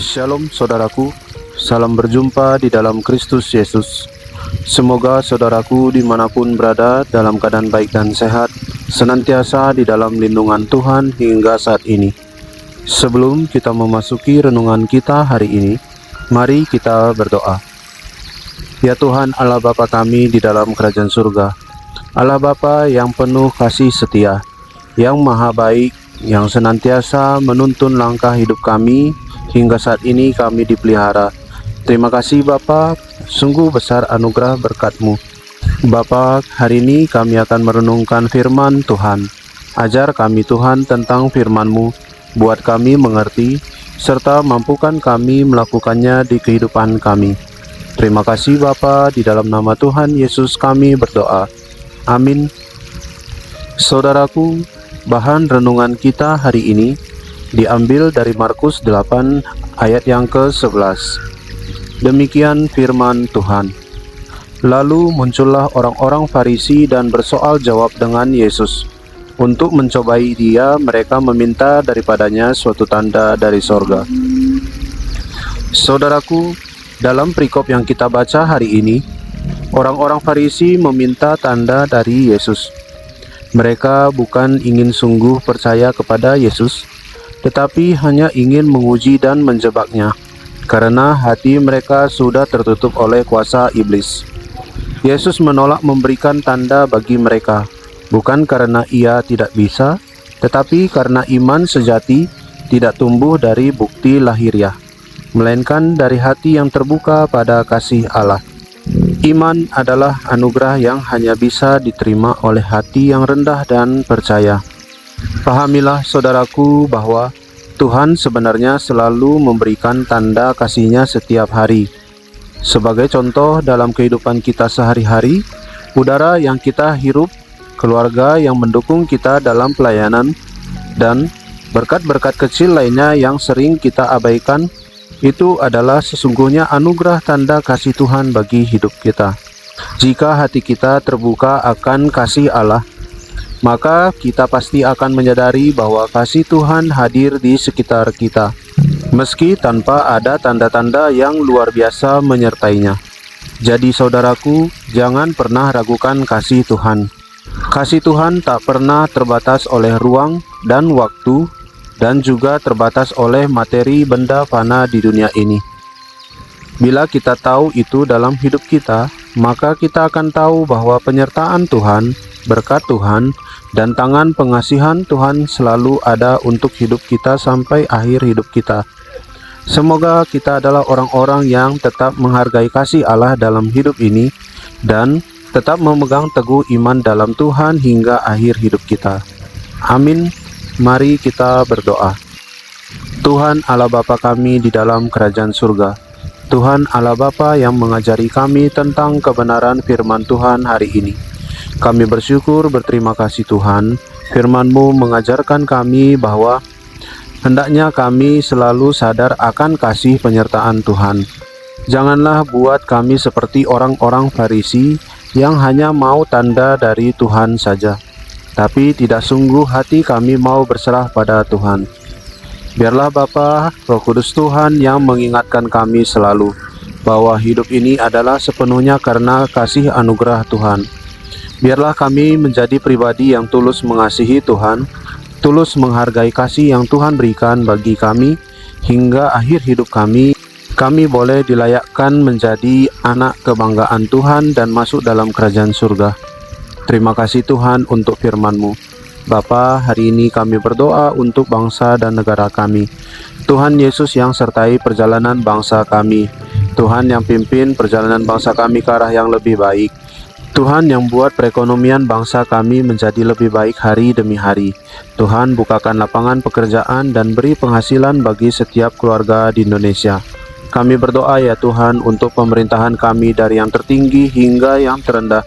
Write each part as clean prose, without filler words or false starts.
Shalom saudaraku, salam berjumpa di dalam Kristus Yesus. Semoga saudaraku dimanapun berada dalam keadaan baik dan sehat, senantiasa di dalam lindungan Tuhan hingga saat ini. Sebelum kita memasuki renungan kita hari ini, mari kita berdoa. Ya Tuhan Allah Bapa kami di dalam kerajaan surga, Allah Bapa yang penuh kasih setia, yang maha baik, yang senantiasa menuntun langkah hidup kami hingga saat ini kami dipelihara. Terima kasih Bapa, sungguh besar anugerah berkat-Mu. Bapa, hari ini kami akan merenungkan firman Tuhan. Ajar kami Tuhan tentang firman-Mu, buat kami mengerti, serta mampukan kami melakukannya di kehidupan kami. Terima kasih Bapa, di dalam nama Tuhan Yesus kami berdoa. Amin. Saudaraku, bahan renungan kita hari ini diambil dari Markus 8 ayat yang ke-11. Demikian firman Tuhan. Lalu muncullah orang-orang Farisi dan bersoal jawab dengan Yesus. Untuk mencobai dia, mereka meminta daripadanya suatu tanda dari sorga. Saudaraku, dalam perikop yang kita baca hari ini, orang-orang Farisi meminta tanda dari Yesus. Mereka bukan ingin sungguh percaya kepada Yesus, tetapi hanya ingin menguji dan menjebaknya, karena hati mereka sudah tertutup oleh kuasa iblis. Yesus menolak memberikan tanda bagi mereka, bukan karena ia tidak bisa, tetapi karena iman sejati tidak tumbuh dari bukti lahiriah, melainkan dari hati yang terbuka pada kasih Allah. Iman adalah anugerah yang hanya bisa diterima oleh hati yang rendah dan percaya. Pahamilah saudaraku bahwa Tuhan sebenarnya selalu memberikan tanda kasih-Nya setiap hari. Sebagai contoh dalam kehidupan kita sehari-hari, udara yang kita hirup, keluarga yang mendukung kita dalam pelayanan, dan berkat-berkat kecil lainnya yang sering kita abaikan, itu adalah sesungguhnya anugerah tanda kasih Tuhan bagi hidup kita. Jika hati kita terbuka akan kasih Allah, maka kita pasti akan menyadari bahwa kasih Tuhan hadir di sekitar kita, meski tanpa ada tanda-tanda yang luar biasa menyertainya. Jadi saudaraku, jangan pernah ragukan kasih Tuhan. Kasih Tuhan tak pernah terbatas oleh ruang dan waktu, dan juga terbatas oleh materi benda fana di dunia ini. Bila kita tahu itu dalam hidup kita, maka kita akan tahu bahwa penyertaan Tuhan, berkat Tuhan, dan tangan pengasihan Tuhan selalu ada untuk hidup kita sampai akhir hidup kita. Semoga kita adalah orang-orang yang tetap menghargai kasih Allah dalam hidup ini dan tetap memegang teguh iman dalam Tuhan hingga akhir hidup kita. Amin. Mari kita berdoa. Tuhan Allah Bapa kami di dalam kerajaan surga, Tuhan Allah Bapa yang mengajari kami tentang kebenaran firman Tuhan hari ini, kami bersyukur berterima kasih Tuhan, firman-Mu mengajarkan kami bahwa hendaknya kami selalu sadar akan kasih penyertaan Tuhan. Janganlah buat kami seperti orang-orang Farisi yang hanya mau tanda dari Tuhan saja, tapi tidak sungguh hati kami mau berserah pada Tuhan. Biarlah Bapa, Roh Kudus Tuhan yang mengingatkan kami selalu bahwa hidup ini adalah sepenuhnya karena kasih anugerah Tuhan. Biarlah kami menjadi pribadi yang tulus mengasihi Tuhan, tulus menghargai kasih yang Tuhan berikan bagi kami, hingga akhir hidup kami boleh dilayakkan menjadi anak kebanggaan Tuhan dan masuk dalam kerajaan surga. Terima kasih Tuhan untuk firman-Mu. Bapa, hari ini kami berdoa untuk bangsa dan negara kami. Tuhan Yesus yang sertai perjalanan bangsa kami. Tuhan yang pimpin perjalanan bangsa kami ke arah yang lebih baik. Tuhan yang buat perekonomian bangsa kami menjadi lebih baik hari demi hari. Tuhan bukakan lapangan pekerjaan dan beri penghasilan bagi setiap keluarga di Indonesia. Kami berdoa ya Tuhan untuk pemerintahan kami dari yang tertinggi hingga yang terendah.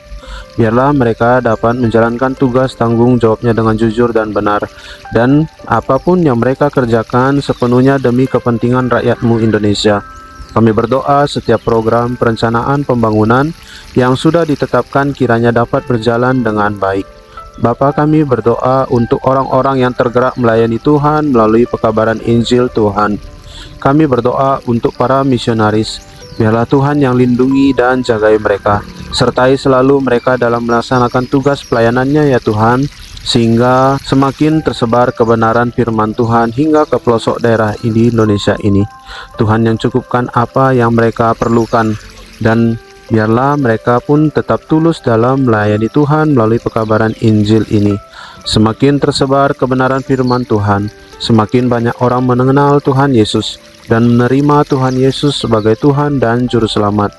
Biarlah mereka dapat menjalankan tugas tanggung jawabnya dengan jujur dan benar. Dan apapun yang mereka kerjakan sepenuhnya demi kepentingan rakyat-Mu Indonesia. Kami berdoa setiap program perencanaan pembangunan yang sudah ditetapkan kiranya dapat berjalan dengan baik. Bapa, kami berdoa untuk orang-orang yang tergerak melayani Tuhan melalui pekabaran Injil Tuhan. Kami berdoa untuk para misionaris. Biarlah Tuhan yang lindungi dan jagai mereka, sertai selalu mereka dalam melaksanakan tugas pelayanannya ya Tuhan, sehingga semakin tersebar kebenaran firman Tuhan hingga ke pelosok daerah di Indonesia ini. Tuhan yang cukupkan apa yang mereka perlukan, dan biarlah mereka pun tetap tulus dalam melayani Tuhan melalui pekabaran Injil ini. Semakin tersebar kebenaran firman Tuhan, semakin banyak orang mengenal Tuhan Yesus dan menerima Tuhan Yesus sebagai Tuhan dan Juru Selamat.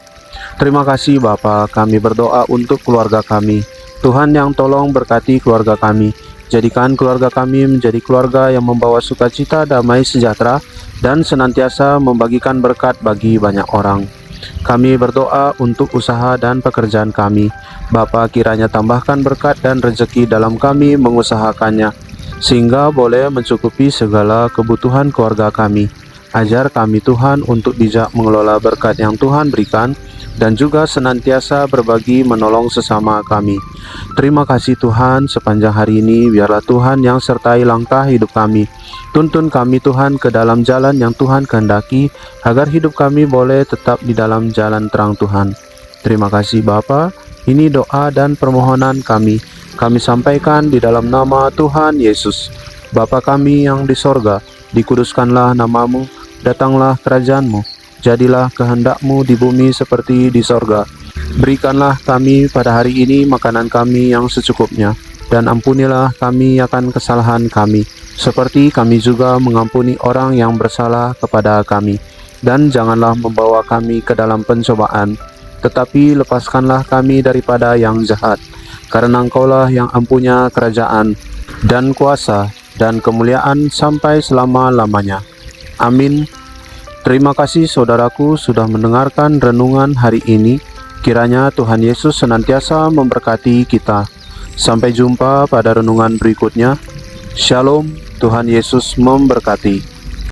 Terima kasih Bapa, kami berdoa untuk keluarga kami. Tuhan yang tolong berkati keluarga kami. Jadikan keluarga kami menjadi keluarga yang membawa sukacita, damai sejahtera, dan senantiasa membagikan berkat bagi banyak orang. Kami berdoa untuk usaha dan pekerjaan kami. Bapa, kiranya tambahkan berkat dan rezeki dalam kami mengusahakannya, sehingga boleh mencukupi segala kebutuhan keluarga kami. Ajar kami Tuhan untuk bijak mengelola berkat yang Tuhan berikan, dan juga senantiasa berbagi menolong sesama kami. Terima kasih Tuhan, sepanjang hari ini biarlah Tuhan yang sertai langkah hidup kami. Tuntun kami Tuhan ke dalam jalan yang Tuhan kehendaki, agar hidup kami boleh tetap di dalam jalan terang Tuhan. Terima kasih Bapa. Ini doa dan permohonan kami sampaikan di dalam nama Tuhan Yesus. Bapa kami yang di sorga, dikuduskanlah namamu, datanglah kerajaan-Mu, jadilah kehendak-Mu di bumi seperti di sorga. Berikanlah kami pada hari ini makanan kami yang secukupnya, dan ampunilah kami akan kesalahan kami, seperti kami juga mengampuni orang yang bersalah kepada kami. Dan janganlah membawa kami ke dalam pencobaan, tetapi lepaskanlah kami daripada yang jahat, karena Engkaulah yang empunya kerajaan, dan kuasa, dan kemuliaan sampai selama-lamanya. Amin. Terima kasih saudaraku sudah mendengarkan renungan hari ini. Kiranya Tuhan Yesus senantiasa memberkati kita. Sampai jumpa pada renungan berikutnya. Shalom, Tuhan Yesus memberkati.